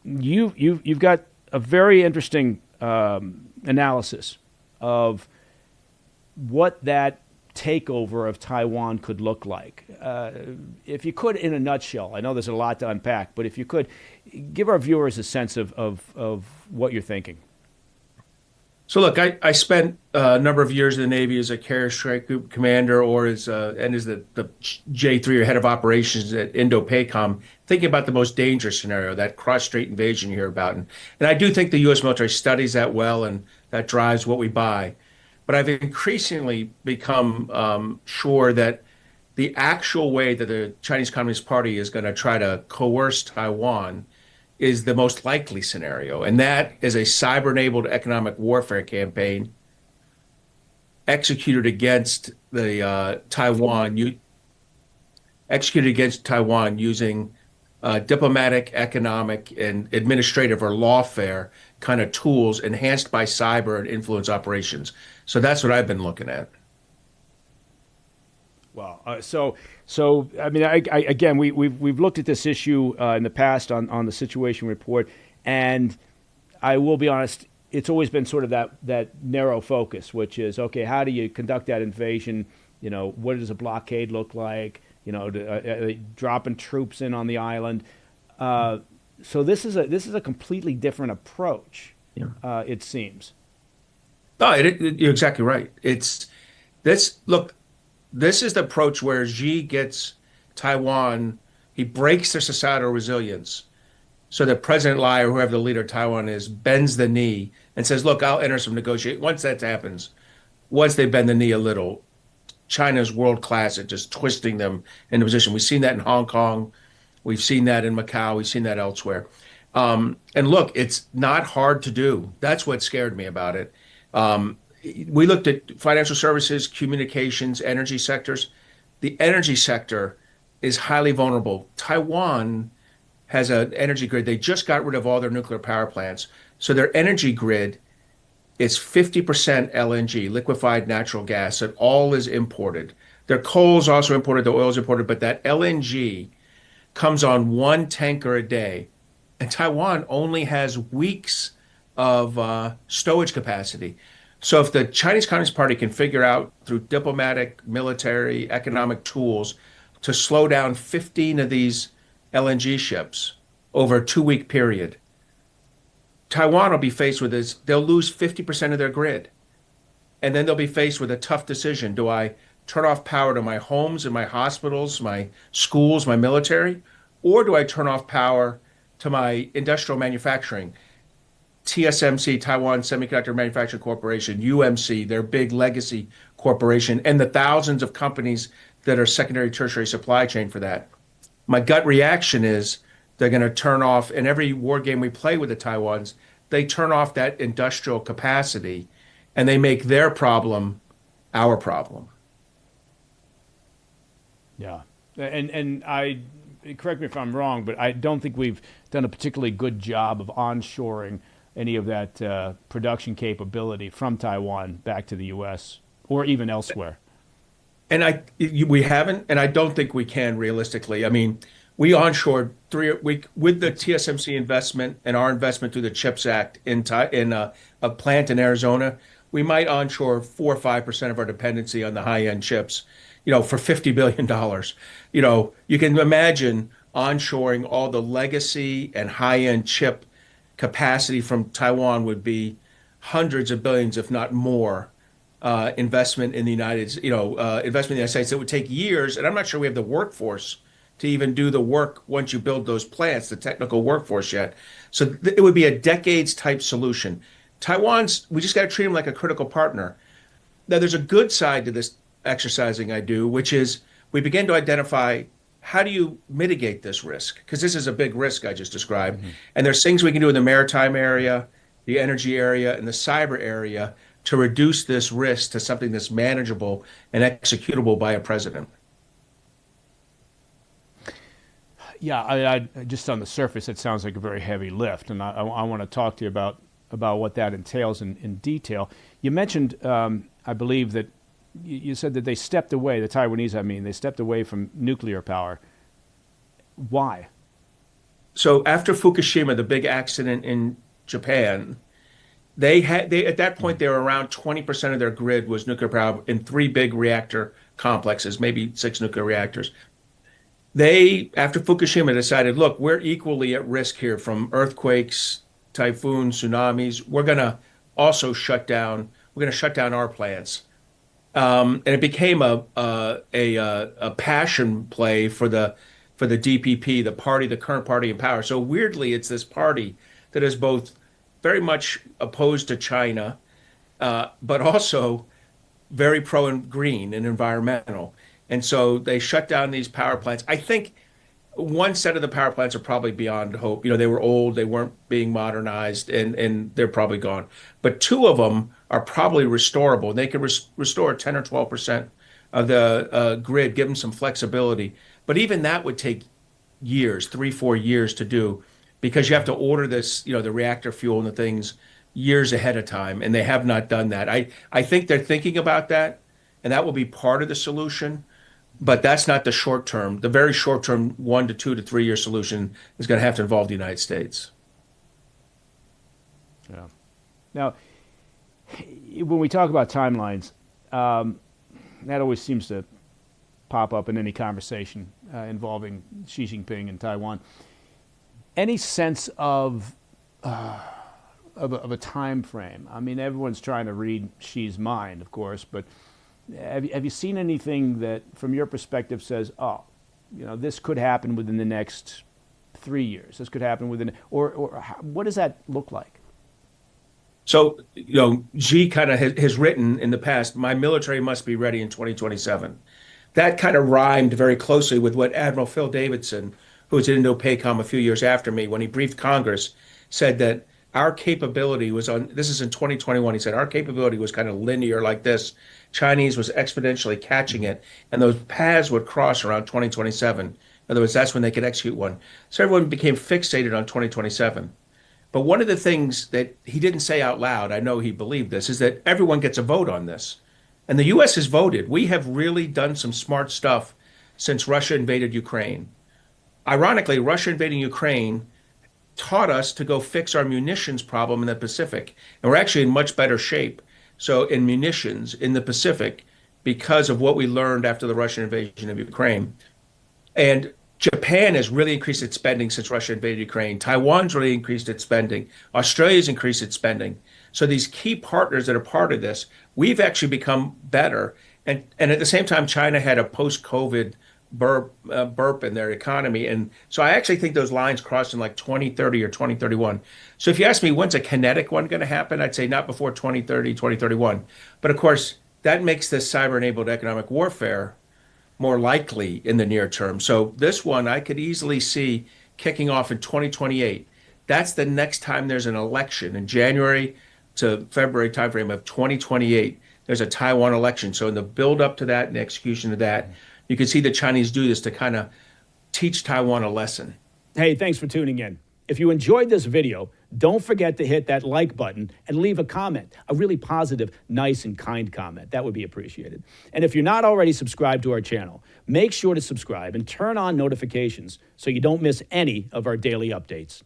you've got a very interesting analysis of what that takeover of Taiwan could look like. If you could, in a nutshell, I know there's a lot to unpack, but if you could, give our viewers a sense of what you're thinking. So look, I spent a number of years in the Navy as a carrier strike group commander or as the J3 or head of operations at Indo-PACOM, thinking about the most dangerous scenario, that cross-strait invasion you hear about. And I do think the U.S. military studies that well, and that drives what we buy. But I've increasingly become sure that the actual way that the Chinese Communist Party is going to try to coerce Taiwan is the most likely scenario. And that is a cyber-enabled economic warfare campaign executed against the executed against Taiwan using diplomatic, economic, and administrative or lawfare kind of tools enhanced by cyber and influence operations. So that's what I've been looking at. Wow. So I mean, again, we've looked at this issue in the past on the Situation Report, and I will be honest, it's always been sort of that narrow focus, which is, okay, how do you conduct that invasion? You know, what does a blockade look like? You know, dropping troops in on the island. So this is a completely different approach. Yeah. It seems. No, you're exactly right. It's this. Look, this is the approach where Xi gets Taiwan. He breaks their societal resilience, so that President Lai or whoever the leader of Taiwan is bends the knee and says, "Look, I'll enter some negotiation." Once that happens, once they bend the knee a little, China's world class at just twisting them into position. We've seen that in Hong Kong. We've seen that in Macau. We've seen that elsewhere. And look, it's not hard to do. That's what scared me about it. We looked at financial services, communications, energy sectors. The energy sector is highly vulnerable. Taiwan has an energy grid. They just got rid of all their nuclear power plants. So their energy grid is 50% LNG, liquefied natural gas, and all is imported. Their coal is also imported, the oil is imported, but that LNG comes on one tanker a day. And Taiwan only has weeks of stowage capacity. So if the Chinese Communist Party can figure out through diplomatic, military, economic tools to slow down 15 of these LNG ships over a 2-week period, Taiwan will be faced with this. They'll lose 50% of their grid. And then they'll be faced with a tough decision. Do I turn off power to my homes and my hospitals, my schools, my military? Or do I turn off power to my industrial manufacturing? TSMC, Taiwan Semiconductor Manufacturing Corporation, UMC, their big legacy corporation, and the thousands of companies that are secondary, tertiary supply chain for that. My gut reaction is they're going to turn off, in every war game we play with the Taiwans, they turn off that industrial capacity and they make their problem our problem. Yeah. And I, correct me if I'm wrong, but I don't think we've done a particularly good job of onshoring any of that production capability from Taiwan back to the U.S. or even elsewhere. And we haven't, and I don't think we can realistically. I mean, we onshored with the TSMC investment and our investment through the CHIPS Act in a plant in Arizona. We might onshore 4 or 5% of our dependency on the high-end chips, for $50 billion. You can imagine onshoring all the legacy and high-end chip capacity from Taiwan would be hundreds of billions, if not more, investment in the investment in the United States. It would take years, and I'm not sure we have the workforce to even do the work once you build those plants, the technical workforce yet. So it would be a decades type solution. We just got to treat them like a critical partner. Now, there's a good side to this exercising I do, which is we begin to identify, how do you mitigate this risk? Because this is a big risk I just described. Mm-hmm. And there's things we can do in the maritime area, the energy area, and the cyber area to reduce this risk to something that's manageable and executable by a president. Yeah, I just on the surface, it sounds like a very heavy lift, and I want to talk to you about what that entails in detail. You mentioned, I believe that you said that they stepped away, the Taiwanese, they stepped away from nuclear power. Why? So after Fukushima, the big accident in Japan, they at that point they were around 20% of their grid was nuclear power in three big reactor complexes, maybe six nuclear reactors. They, after Fukushima, decided, look, we're equally at risk here from earthquakes, typhoons, tsunamis. We're going to shut down our plants. And it became a passion play for the DPP, the party, the current party in power. So weirdly, it's this party that is both very much opposed to China, but also very pro and green and environmental. And so they shut down these power plants. I think one set of the power plants are probably beyond hope. You know, they were old, they weren't being modernized, and they're probably gone. But two of them are probably restorable. They can restore 10 or 12% of the grid, give them some flexibility. But even that would take years, 3, 4 years to do, because you have to order this, you know, the reactor fuel and the things years ahead of time, and they have not done that. I think they're thinking about that, and that will be part of the solution. But that's not the short term. The very short term, 1 to 2 to 3 year solution is going to have to involve the United States. Yeah. Now, when we talk about timelines, that always seems to pop up in any conversation involving Xi Jinping and Taiwan. Any sense of a time frame? I mean, everyone's trying to read Xi's mind, of course, but have you seen anything that, from your perspective, says, oh, you know, this could happen within the next 3 years? This could happen within, or what does that look like? So, you know, Xi kind of has written in the past, my military must be ready in 2027. That kind of rhymed very closely with what Admiral Phil Davidson, who was in Indo-PACOM a few years after me, when he briefed Congress, said that our capability was on, this is in 2021, he said, our capability was kind of linear like this. Chinese was exponentially catching it, and those paths would cross around 2027. In other words, that's when they could execute one. So everyone became fixated on 2027. But one of the things that he didn't say out loud, I know he believed this, is that everyone gets a vote on this. And the US has voted. We have really done some smart stuff since Russia invaded Ukraine. Ironically, Russia invading Ukraine taught us to go fix our munitions problem in the Pacific. And we're actually in much better shape. So in munitions in the Pacific, because of what we learned after the Russian invasion of Ukraine. And Japan has really increased its spending since Russia invaded Ukraine. Taiwan's really increased its spending. Australia's increased its spending. So these key partners that are part of this, we've actually become better. And at the same time, China had a post-COVID burp in their economy. And so I actually think those lines crossed in like 2030 or 2031. So if you ask me, when's a kinetic one going to happen? I'd say not before 2030, 2031. But of course, that makes this cyber-enabled economic warfare more likely in the near term. So this one I could easily see kicking off in 2028. That's the next time there's an election in January to February timeframe of 2028. There's a Taiwan election. So in the build up to that and the execution of that, you can see the Chinese do this to kind of teach Taiwan a lesson. Hey, thanks for tuning in. If you enjoyed this video, don't forget to hit that like button and leave a comment, a really positive, nice, and kind comment. That would be appreciated. And if you're not already subscribed to our channel, make sure to subscribe and turn on notifications so you don't miss any of our daily updates.